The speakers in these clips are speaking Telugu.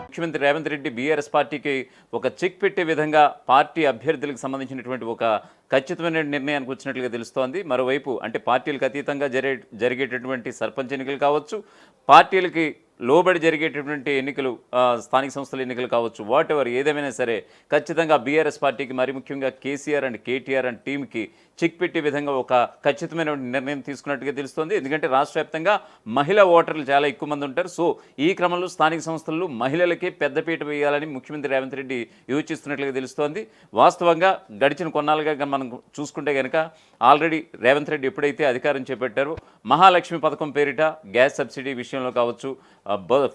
ముఖ్యమంత్రి రేవంత్ రెడ్డి బీఆర్ఎస్ పార్టీకి ఒక చెక్ పెట్టే విధంగా పార్టీ అభ్యర్థులకు సంబంధించినటువంటి ఒక ఖచ్చితమైన నిర్ణయానికి వచ్చినట్లుగా తెలుస్తోంది. మరోవైపు అంటే పార్టీలకు అతీతంగా జరిగేటటువంటి సర్పంచ్ ఎన్నికలు కావచ్చు, పార్టీలకి లోబడి జరిగేటటువంటి ఎన్నికలు, స్థానిక సంస్థల ఎన్నికలు కావచ్చు, వాట్ ఎవర్ ఏదేమైనా సరే ఖచ్చితంగా బీఆర్ఎస్ పార్టీకి, మరి ముఖ్యంగా కేసీఆర్ అండ్ కేటీఆర్ అండ్ టీంకి చెక్ పెట్టే విధంగా ఒక ఖచ్చితమైన నిర్ణయం తీసుకున్నట్టుగా తెలుస్తోంది. ఎందుకంటే రాష్ట్ర వ్యాప్తంగా మహిళా ఓటర్లు చాలా ఎక్కువ మంది ఉంటారు. సో ఈ క్రమంలో స్థానిక సంస్థల్లో మహిళలకే పెద్దపీట వేయాలని ముఖ్యమంత్రి రేవంత్ రెడ్డి యోచిస్తున్నట్లుగా తెలుస్తోంది. వాస్తవంగా గడిచిన కొన్నాళ్ళుగా మనం చూసుకుంటే కనుక ఆల్రెడీ రేవంత్ రెడ్డి ఎప్పుడైతే అధికారం చేపట్టారో మహాలక్ష్మి పథకం పేరిట గ్యాస్ సబ్సిడీ విషయంలో కావచ్చు,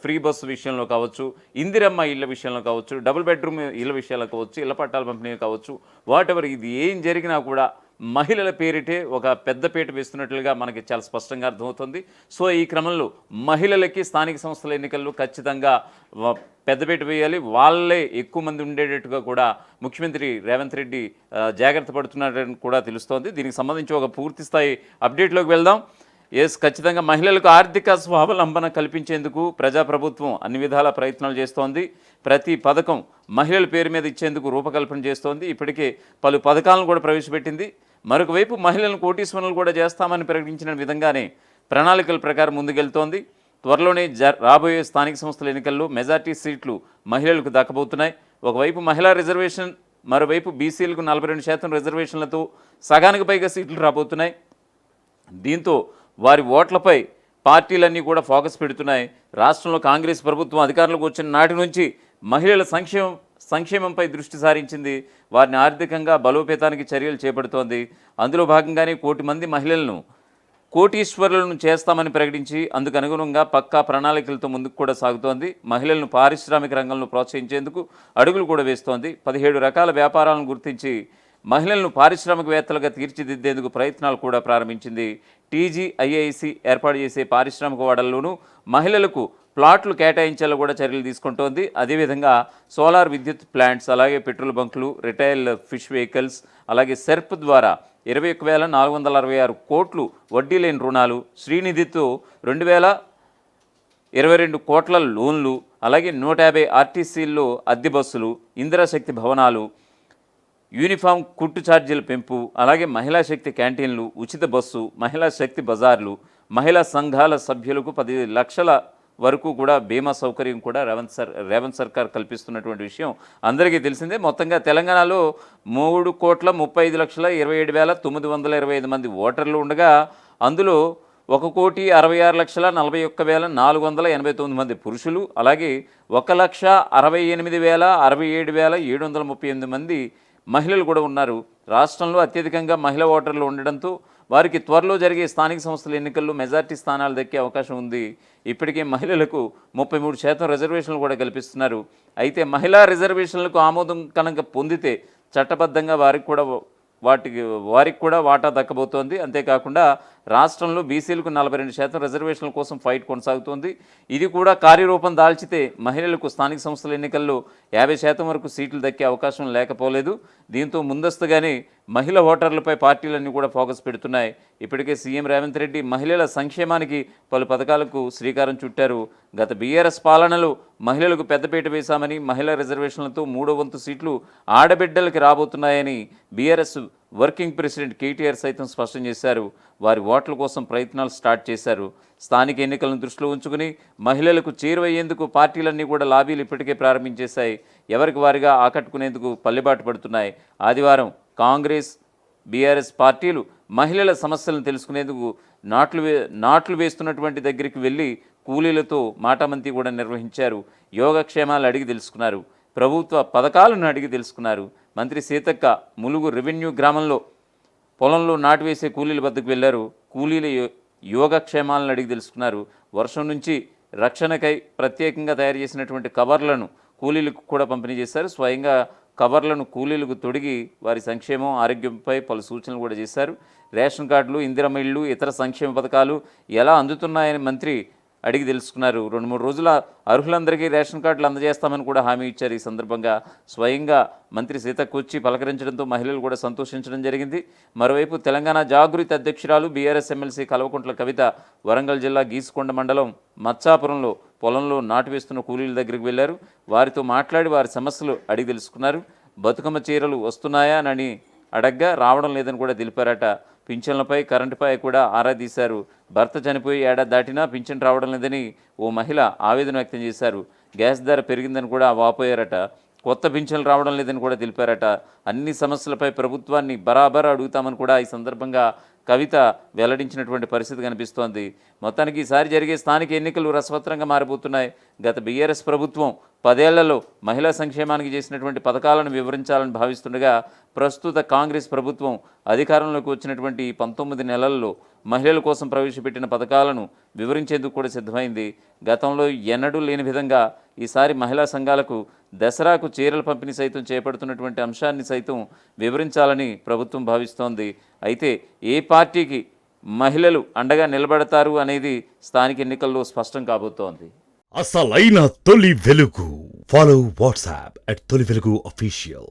ఫ్రీ బస్సు విషయంలో కావచ్చు, ఇందిరమ్మ ఇళ్ల విషయంలో కావచ్చు, డబుల్ బెడ్రూమ్ ఇళ్ల విషయాల్లో కావచ్చు, ఇళ్ల పట్టాల పంపిణీ కావచ్చు, వాట్ ఎవర్ ఇది ఏం జరిగినా కూడా మహిళల పేరిటే ఒక పెద్దపీట వేస్తున్నట్లుగా మనకి చాలా స్పష్టంగా అర్థమవుతుంది. సో ఈ క్రమంలో మహిళలకి స్థానిక సంస్థల ఎన్నికల్లో ఖచ్చితంగా పెద్దపీట వేయాలి, వాళ్ళే ఎక్కువ మంది ఉండేటట్టుగా కూడా ముఖ్యమంత్రి రేవంత్ రెడ్డి జాగ్రత్త పడుతున్నారని కూడా తెలుస్తోంది. దీనికి సంబంధించి ఒక పూర్తి స్థాయి అప్డేట్లోకి వెళ్దాం. ఖచ్చితంగా మహిళలకు ఆర్థిక స్వావలంబన కల్పించేందుకు ప్రజాప్రభుత్వం అన్ని విధాల ప్రయత్నాలు చేస్తోంది. ప్రతి పథకం మహిళల పేరు మీద ఇచ్చేందుకు రూపకల్పన చేస్తోంది. ఇప్పటికే పలు పథకాలను కూడా ప్రవేశపెట్టింది. మరొక వైపు మహిళలను కోటీశ్వరులు కూడా చేస్తామని ప్రకటించిన విధంగానే ప్రణాళికల ప్రకారం ముందుకెళ్తోంది. త్వరలోనే రాబోయే స్థానిక సంస్థల ఎన్నికల్లో మెజార్టీ సీట్లు మహిళలకు దక్కబోతున్నాయి. ఒకవైపు మహిళా రిజర్వేషన్, మరోవైపు బీసీలకు 42% రిజర్వేషన్లతో సగానికి పైగా సీట్లు రాబోతున్నాయి. దీంతో వారి ఓట్లపై పార్టీలన్నీ కూడా ఫోకస్ పెడుతున్నాయి. రాష్ట్రంలో కాంగ్రెస్ ప్రభుత్వం అధికారంలోకి వచ్చిన నాటి నుంచి మహిళల సంక్షేమంపై దృష్టి సారించింది. వారిని ఆర్థికంగా బలోపేతానికి చర్యలు చేపడుతోంది. అందులో భాగంగానే 1 కోటి మంది మహిళలను కోటీశ్వరులను చేస్తామని ప్రకటించి అందుకు అనుగుణంగా పక్కా ప్రణాళికలతో ముందుకు కూడా సాగుతోంది. మహిళలను పారిశ్రామిక రంగంలో ప్రోత్సహించేందుకు అడుగులు కూడా వేస్తోంది. 17 రకాల వ్యాపారాలను గుర్తించి మహిళలను పారిశ్రామికవేత్తలుగా తీర్చిదిద్దేందుకు ప్రయత్నాలు కూడా ప్రారంభించింది. టీజీఐఐసి ఏర్పాటు చేసే పారిశ్రామిక వాడల్లోనూ మహిళలకు ప్లాట్లు కేటాయించేలా కూడా చర్యలు తీసుకుంటోంది. అదేవిధంగా సోలార్ విద్యుత్ ప్లాంట్స్, అలాగే పెట్రోల్ బంకులు, రిటైల్ ఫిష్ వెహికల్స్, అలాగే సెర్ప్ ద్వారా 21,466 కోట్లు వడ్డీ లేని రుణాలు, శ్రీనిధితో 2,022 కోట్ల లోన్లు, అలాగే 150 ఆర్టీసీల్లో అద్దె బస్సులు, ఇందిరాశక్తి భవనాలు, యూనిఫామ్ కుట్టు ఛార్జీల పెంపు, అలాగే మహిళా శక్తి క్యాంటీన్లు, ఉచిత బస్సు, మహిళా శక్తి బజార్లు, మహిళా సంఘాల సభ్యులకు 10 లక్షల వరకు కూడా బీమా సౌకర్యం కూడా రేవంత్ సర్కార్ కల్పిస్తున్నటువంటి విషయం అందరికీ తెలిసిందే. మొత్తంగా తెలంగాణలో 3,25,27,925 మంది ఓటర్లు ఉండగా అందులో 1,66,41,489 మంది పురుషులు, అలాగే 1,68,67,738 మంది మహిళలు కూడా ఉన్నారు. రాష్ట్రంలో అత్యధికంగా మహిళా ఓటర్లు ఉండడంతో వారికి త్వరలో జరిగే స్థానిక సంస్థల ఎన్నికల్లో మెజార్టీ స్థానాలు దక్కే అవకాశం ఉంది. ఇప్పటికే మహిళలకు 33% రిజర్వేషన్లు కూడా కల్పిస్తున్నారు. అయితే మహిళా రిజర్వేషన్లకు ఆమోదం కనుక పొందితే చట్టబద్ధంగా వారికి కూడా వాటా దక్కబోతోంది. అంతేకాకుండా రాష్ట్రంలో బీసీలకు 42% రిజర్వేషన్ల కోసం ఫైట్ కొనసాగుతోంది. ఇది కూడా కార్యరూపం దాల్చితే మహిళలకు స్థానిక సంస్థల ఎన్నికల్లో 50% వరకు సీట్లు దక్కే అవకాశం లేకపోలేదు. దీంతో ముందస్తుగానే మహిళా ఓటర్లపై పార్టీలన్నీ కూడా ఫోకస్ పెడుతున్నాయి. ఇప్పటికే సీఎం రేవంత్ రెడ్డి మహిళల సంక్షేమానికి పలు పథకాలకు శ్రీకారం చుట్టారు. గత బీఆర్ఎస్ పాలనలో మహిళలకు పెద్దపీట వేశామని, మహిళా రిజర్వేషన్లతో 3వ వంతు సీట్లు ఆడబిడ్డలకి రాబోతున్నాయని బీఆర్ఎస్ వర్కింగ్ ప్రెసిడెంట్ కేటీఆర్ సైతం స్పష్టం చేశారు. వారి ఓట్ల కోసం ప్రయత్నాలు స్టార్ట్ చేశారు. స్థానిక ఎన్నికలను దృష్టిలో ఉంచుకుని మహిళలకు చేరువయ్యేందుకు పార్టీలన్నీ కూడా లాబీలు ఇప్పటికే ప్రారంభించేశాయి. ఎవరికి వారిగా ఆకట్టుకునేందుకు పల్లెబాటు పడుతున్నాయి. ఆదివారం కాంగ్రెస్, బీఆర్ఎస్ పార్టీలు మహిళల సమస్యలను తెలుసుకునేందుకు నాట్లు వేస్తున్నటువంటి దగ్గరికి వెళ్ళి కూలీలతో మాటామంతి కూడా నిర్వహించారు. యోగక్షేమాలు అడిగి తెలుసుకున్నారు. ప్రభుత్వ పథకాలను అడిగి తెలుసుకున్నారు. మంత్రి సీతక్క ములుగు రెవెన్యూ గ్రామంలో పొలంలో నాటు వేసే కూలీల వద్దకు వెళ్లారు. కూలీల యోగక్షేమాలను అడిగి తెలుసుకున్నారు. వర్షం నుంచి రక్షణకై ప్రత్యేకంగా తయారు చేసినటువంటి కవర్లను కూలీలకు కూడా పంపిణీ చేశారు. స్వయంగా కవర్లను కూలీలకు తొడిగి వారి సంక్షేమం, ఆరోగ్యంపై పలు సూచనలు కూడా చేశారు. రేషన్ కార్డులు, ఇందిరమ్మ ఇళ్ళు, ఇతర సంక్షేమ పథకాలు ఎలా అందుతున్నాయని మంత్రి అడిగి తెలుసుకున్నారు. 2-3 రోజుల అర్హులందరికీ రేషన్ కార్డులు అందజేస్తామని కూడా హామీ ఇచ్చారు. ఈ సందర్భంగా స్వయంగా మంత్రి సీతక్క వచ్చి పలకరించడంతో మహిళలు కూడా సంతోషించడం జరిగింది. మరోవైపు తెలంగాణ జాగృతి అధ్యక్షురాలు బీఆర్ఎస్ ఎమ్మెల్సీ కల్వకుంట్ల కవిత వరంగల్ జిల్లా గీసుకొండ మండలం మచ్చాపురంలో పొలంలో నాటు వేస్తున్న కూలీల దగ్గరికి వెళ్లారు. వారితో మాట్లాడి వారి సమస్యలు అడిగి తెలుసుకున్నారు. బతుకమ్మ చీరలు వస్తున్నాయా అని అడగ్గా రావడం లేదని కూడా తెలిపారట. పింఛన్లపై కరెంటుపై కూడా ఆరా తీశారు. భర్త చనిపోయి ఏడాది దాటినా పింఛన్ రావడం లేదని ఓ మహిళ ఆవేదన వ్యక్తం చేశారు. గ్యాస్ ధర పెరిగిందని కూడా వాపోయారట. కొత్త పింఛన్లు రావడం లేదని కూడా తెలిపారట. అన్ని సమస్యలపై ప్రభుత్వాన్ని బరాబర్ అడుగుతామని కూడా ఈ సందర్భంగా కవిత వెల్లడించినటువంటి పరిస్థితి కనిపిస్తోంది. మొత్తానికి ఈసారి జరిగే స్థానిక ఎన్నికలు రసవత్రంగా మారిపోతున్నాయి. గత బీఆర్ఎస్ ప్రభుత్వం 10 ఏళ్లలో మహిళా సంక్షేమానికి చేసినటువంటి పథకాలను వివరించాలని భావిస్తుండగా ప్రస్తుత కాంగ్రెస్ ప్రభుత్వం అధికారంలోకి వచ్చినటువంటి 19 నెలల్లో మహిళల కోసం ప్రవేశపెట్టిన పథకాలను వివరించేందుకు కూడా సిద్ధమైంది. గతంలో ఎన్నడూ లేని విధంగా ఈసారి మహిళా సంఘాలకు దసరాకు చీరల పంపిణీ సైతం చేపడుతున్నటువంటి అంశాన్ని సైతం వివరించాలని ప్రభుత్వం భావిస్తోంది. అయితే ఏ పార్టీకి మహిళలు అండగా నిలబడతారు అనేది స్థానిక ఎన్నికల్లో స్పష్టం కాబోతోంది. అసలైన తొలి వెలుగు. ఫాలో వాట్సాప్ @తొలి వెలుగు official.